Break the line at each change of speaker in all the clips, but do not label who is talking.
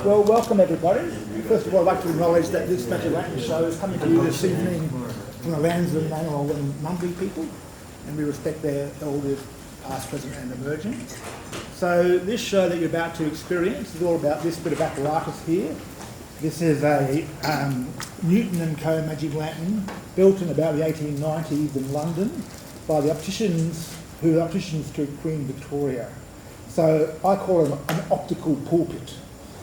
Well, welcome everybody. First of all, I'd like to acknowledge that this Magic Latin show is coming to you this evening from the lands of the Biunial and Mungri people, and we respect their elders, past, present and emerging. So this show that you're about to experience is all about this bit of apparatus here. This is a Newton & Co Magic Latin built in about the 1890s in London by the opticians who were opticians to Queen Victoria. So I call it an optical pulpit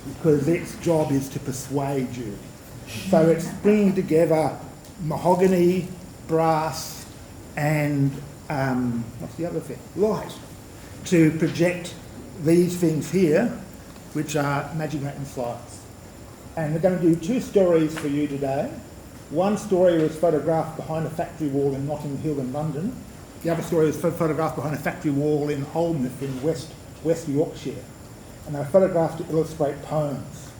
because its job is to persuade you. So it's bringing together mahogany, brass and what's the other thing? Light, to project these things here, which are Magic Latin slides. And we're going to do two stories for you today. One story was photographed behind a factory wall in Notting Hill in London. The other story was photographed behind a factory wall in Holmouth in West Yorkshire. And they were photographed to illustrate poems.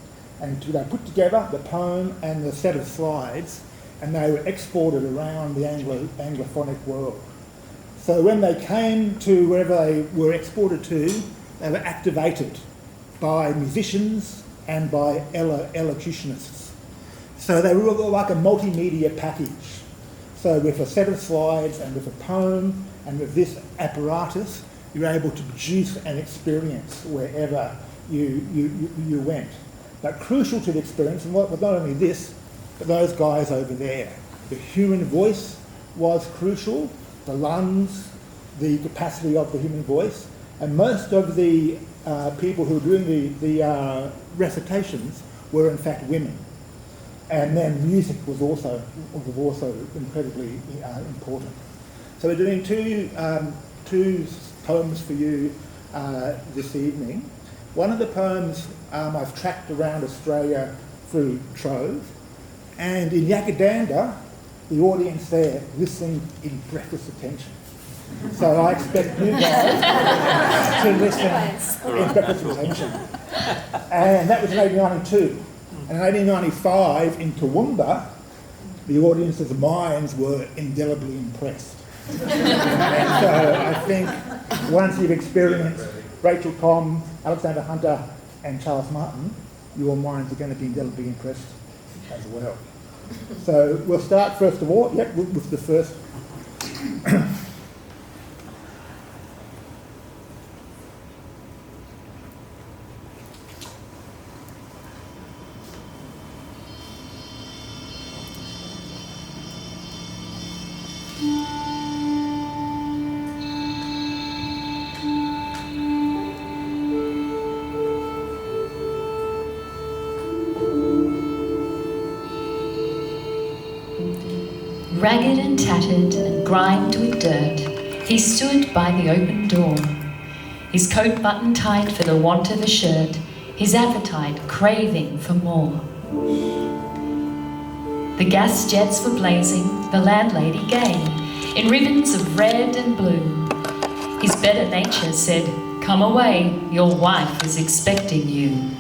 And they put together the poem and the set of slides, and they were exported around the Anglophonic world. So when they came to wherever they were exported to, they were activated by musicians and by elocutionists. So they were like a multimedia package. So with a set of slides and with a poem and with this apparatus, you're able to produce an experience wherever you went. But crucial to the experience, and not only this, but those guys over there. The human voice was crucial, the lungs, the capacity of the human voice, and most of the people who were doing the recitations were in fact women. And then music was also incredibly important. So we're doing two poems for you this evening. One of the poems I've tracked around Australia through Trove, and in Yakadanda, the audience there listened in breathless attention. So I expect you guys to listen in breathless attention. And that was in 1892. And in 1895, in Toowoomba, the audience's minds were indelibly impressed. And so I think once you've experienced Rachael Thoms, Alexander Hunter and Charles Martyn, your minds are going to be indelibly impressed as well. So we'll start first of all, with the first.
Ragged and tattered and grimed with dirt, he stood by the open door, his coat button tight for the want of a shirt, his appetite craving for more. The gas jets were blazing, the landlady gay, in ribbons of red and blue. His better nature said, "Come away, your wife is expecting you."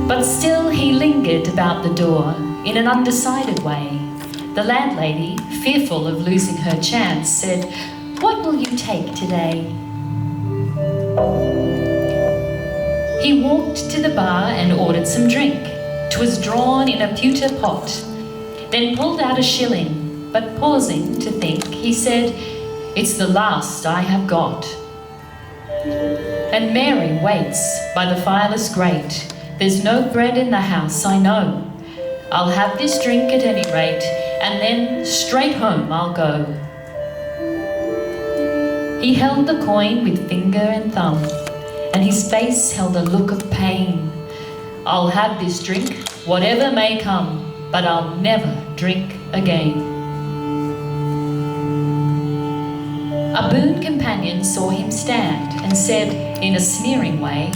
But still he lingered about the door, in an undecided way. The landlady, fearful of losing her chance, said, "What will you take today?" He walked to the bar and ordered some drink. 'Twas drawn in a pewter pot. Then pulled out a shilling, but pausing to think, he said, "It's the last I have got." And Mary waits by the fireless grate. There's no bread in the house, I know. I'll have this drink at any rate, and then straight home I'll go. He held the coin with finger and thumb, and his face held a look of pain. I'll have this drink, whatever may come, but I'll never drink again. A boon companion saw him stand and said in a sneering way,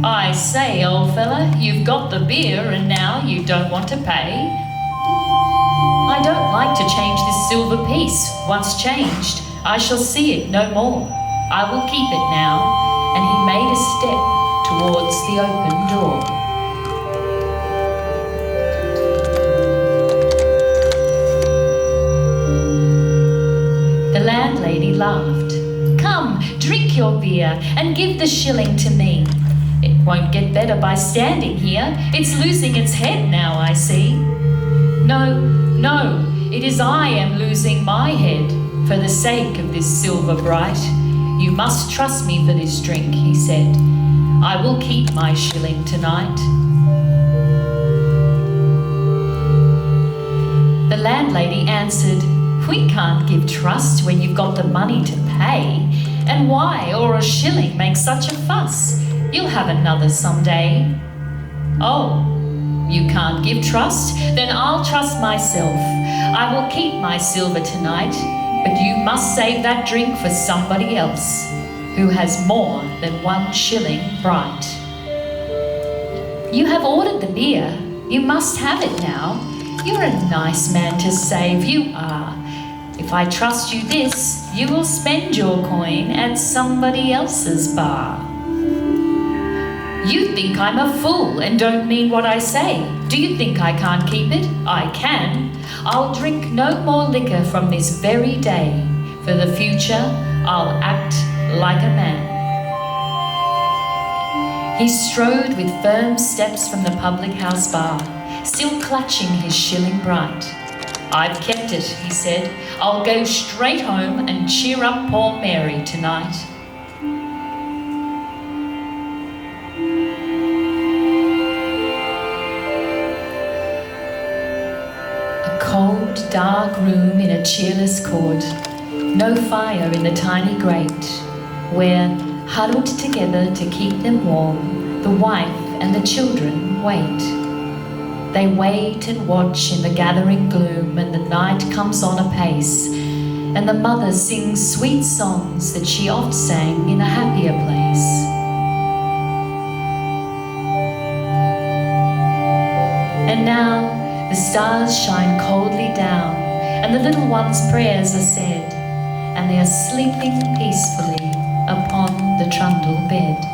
"I say, old fella, you've got the beer and now you don't want to pay?" "I don't like to change this silver piece. Once changed, I shall see it no more. I will keep it now." And he made a step towards the open door. The landlady laughed. "Come, drink your beer and give the shilling to me. won't get better by standing here. It's losing its head now, I see. No, no, it is I am losing my head for the sake of this silver bright. You must trust me for this drink, he said. I will keep my shilling tonight. The landlady answered, we can't give trust when you've got the money to pay. And why, or a shilling, make such a fuss? You'll have another someday. Oh, you can't give trust? Then I'll trust myself. I will keep my silver tonight, but you must save that drink for somebody else who has more than 1 shilling bright. You have ordered the beer. You must have it now. You're a nice man to save, you are. If I trust you this, you will spend your coin at somebody else's bar. You think I'm a fool and don't mean what I say. Do you think I can't keep it? I can. I'll drink no more liquor from this very day. For the future, I'll act like a man. He strode with firm steps from the public house bar, still clutching his shilling bright. I've kept it, he said. I'll go straight home and cheer up poor Mary tonight. A cold, dark room in a cheerless court. No fire in the tiny grate, where, huddled together to keep them warm, the wife and the children wait. They wait and watch in the gathering gloom, and the night comes on apace, and the mother sings sweet songs that she oft sang in a happier place. And now the stars shine coldly down, and the little ones' prayers are said, and they are sleeping peacefully upon the trundle bed.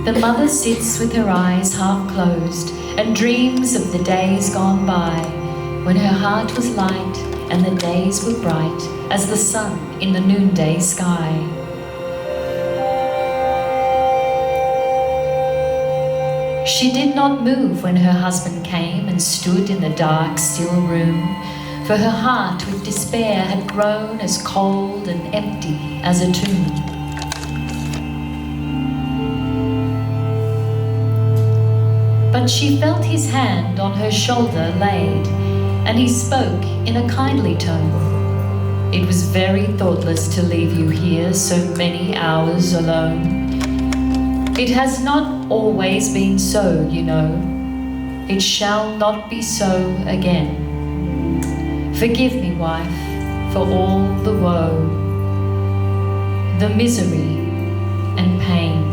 The mother sits with her eyes half closed and dreams of the days gone by, when her heart was light and the days were bright as the sun in the noonday sky. She did not move when her husband came and stood in the dark, still room, for her heart with despair had grown as cold and empty as a tomb. But she felt his hand on her shoulder laid, and he spoke in a kindly tone. It was very thoughtless to leave you here so many hours alone. It has not always been so, you know. It shall not be so again. Forgive me, wife, for all the woe, the misery and pain.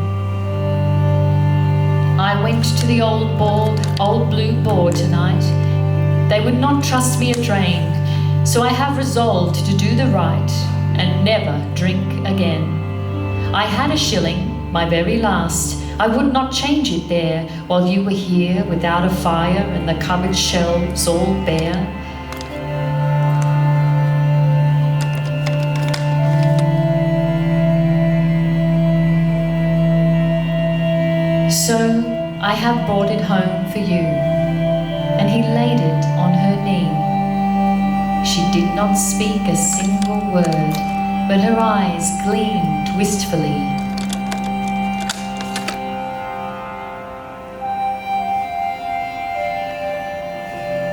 I went to the old blue boar tonight. They would not trust me a drain, so I have resolved to do the right and never drink again. I had a shilling, my very last. I would not change it there while you were here without a fire and the cupboard shelves all bare. So I have brought it home for you. And he laid it on her knee. She did not speak a single word, but her eyes gleamed wistfully.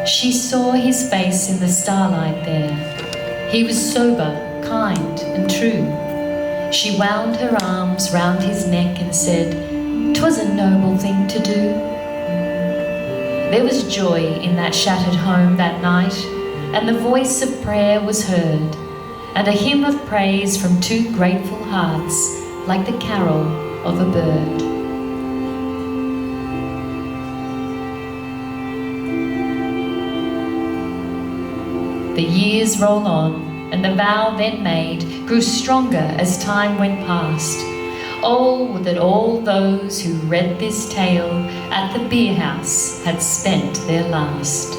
She saw his face in the starlight there. He was sober, kind and true. She wound her arms round his neck and said, "'Twas a noble thing to do." There was joy in that shattered home that night, and the voice of prayer was heard, and a hymn of praise from two grateful hearts, like the carol of a bird. The years roll on, and the vow then made grew stronger as time went past. Oh, that all those who read this tale at the beer house had spent their last.